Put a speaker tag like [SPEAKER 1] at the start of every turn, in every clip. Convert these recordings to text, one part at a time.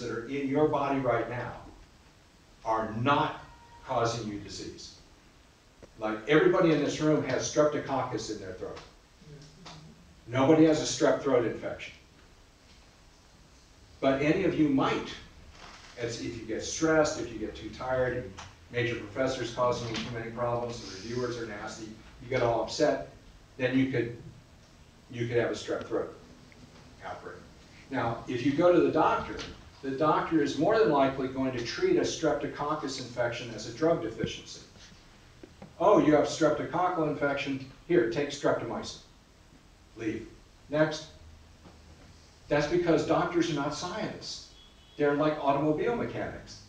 [SPEAKER 1] that are in your body right now are not causing you disease. Like everybody in this room has streptococcus in their throat. Nobody has a strep throat infection. But any of you might. If you get stressed, if you get too tired, and major professors causing you too many problems, the reviewers are nasty, you get all upset, then you could have a strep throat outbreak. Now, if you go to the doctor is more than likely going to treat a streptococcus infection as a drug deficiency. Oh, you have streptococcal infection, here, take streptomycin. Leave. Next. That's because doctors are not scientists. They're like automobile mechanics.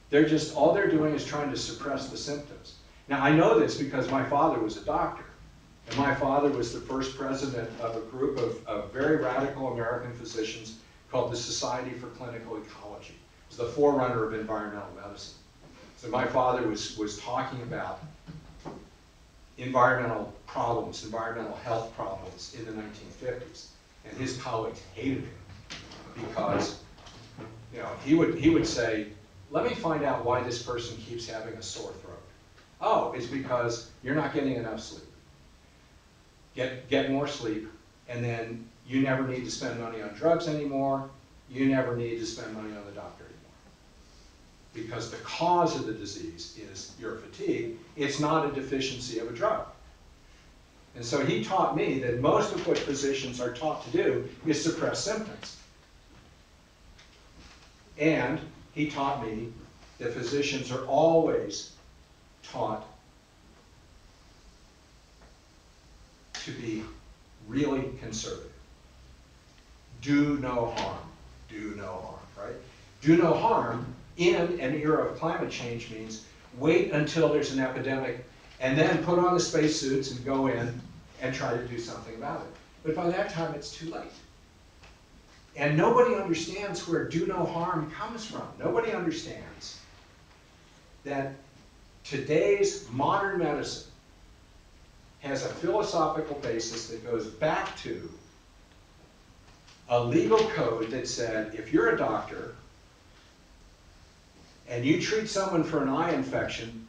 [SPEAKER 1] They're just, all they're doing is trying to suppress the symptoms. Now, I know this because my father was a doctor. And my father was the first president of a group of very radical American physicians called the Society for Clinical Ecology. It was the forerunner of environmental medicine. So my father was talking about environmental problems, environmental health problems in the 1950s. And his colleagues hated him because, you know, he would say, let me find out why this person keeps having a sore throat. Oh, it's because you're not getting enough sleep. Get more sleep, and then you never need to spend money on drugs anymore. You never need to spend money on the doctor anymore. Because the cause of the disease is your fatigue. It's not a deficiency of a drug. And so he taught me that most of what physicians are taught to do is suppress symptoms. And he taught me that physicians are always taught to be really conservative. Do no harm. Do no harm, right? Do no harm in an era of climate change means wait until there's an epidemic and then put on the spacesuits and go in and try to do something about it. But by that time, it's too late. And nobody understands where do no harm comes from. Nobody understands that today's modern medicine has a philosophical basis that goes back to a legal code that said if you're a doctor and you treat someone for an eye infection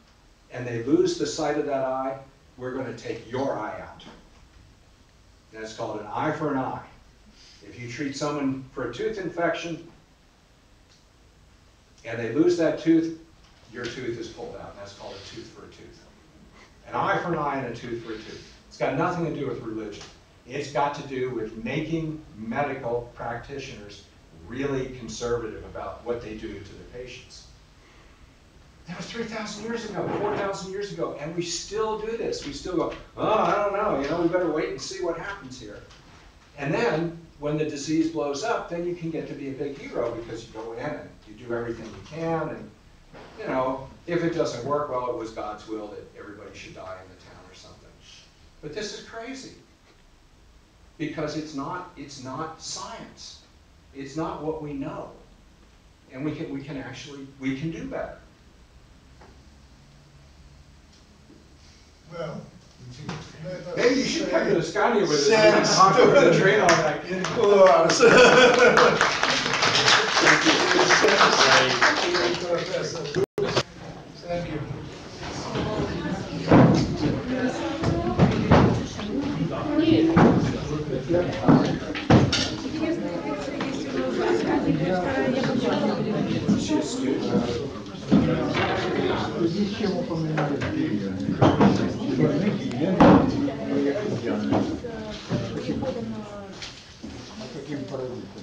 [SPEAKER 1] and they lose the sight of that eye, we're going to take your eye out. That's called an eye for an eye. If you treat someone for a tooth infection and they lose that tooth, your tooth is pulled out. That's called a tooth for a tooth. An eye for an eye and a tooth for a tooth. It's got nothing to do with religion. It's got to do with making medical practitioners really conservative about what they do to their patients. That was 3,000 years ago, 4,000 years ago, and we still do this. We still go, oh, I don't know, you know, we better wait and see what happens here. And then, when the disease blows up, then you can get to be a big hero because you go in and you do everything you can, and, you know, if it doesn't work, well, it was God's will that everybody should die in the town or something. But this is crazy because it's not science. It's not what we know. And we can do better.
[SPEAKER 2] Well,
[SPEAKER 1] maybe you should come to the Scotty with us and talk over the train all night.
[SPEAKER 2] Thank you.
[SPEAKER 3] Каким паразитом?